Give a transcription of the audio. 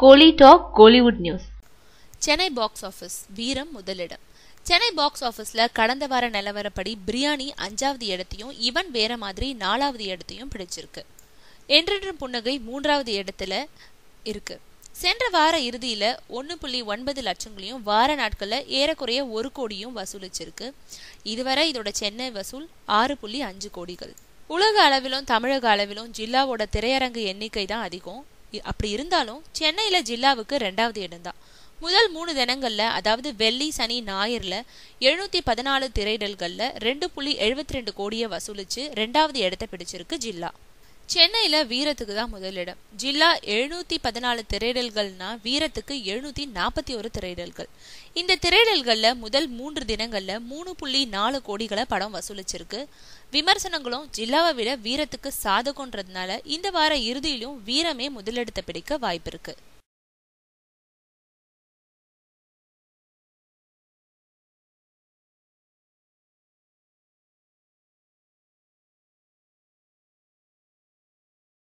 கோலி talk Kollywood news. Chennai box office Veeram முதலிடம். Chennai box ஆஃபீஸ்ல கடந்த வார நிலவரப்படி பிரியாணி 5வது இடத்தையும், இவன் வேற மாதிரி 4வது இடத்தையும் பிடிச்சிருக்கு. என்றென்றும் புன்னகை 3வது இடத்துல இருக்கு. சென்ற வார இறுதியில 1.9 லட்சங்களையும் வார நாட்கள்ல ஏறக்குறைய 1 கோடியும் வசூலிச்சிருக்கு. இதுவரை இதோட சென்னை வசூல் 6.5 கோடிகள். உலக அளவிலும் தமிழக அளவிலும் ஜில்லாவோட திரையரங்கு எண்ணிக்கை தான் அதிகம். அப்படி இருந்தாலும் சென்னையில ஜில்லாவுக்கு 2வது இடம்தான். முதல் 3 தினங்கள்ல, அதாவது வெள்ளி, சனி, ஞாயிறுல 714 திரையிடல்கள்ல 2.72 கோடியை வசூலிச்சு 2வது இடத்தை பிடிச்சிருக்கு ஜில்லா. சென்னையில வீரத்துக்கு தான் முதலிடம். ஜில்லா 714 திரையிடல்கள்னா வீரத்துக்கு 741 திரையிடல்கள். இந்த திரையிடல்கள்ல முதல் 3 தினங்கள்ல 3.4 கோடிகளை படம் வசூலிச்சிருக்கு. விமர்சனங்களும் ஜில்லாவை விட வீரத்துக்கு சாதகம்ன்றதுனால இந்த வார இறுதியிலும் வீரமே முதலிடத்தை பிடிக்க வாய்ப்பு இருக்கு.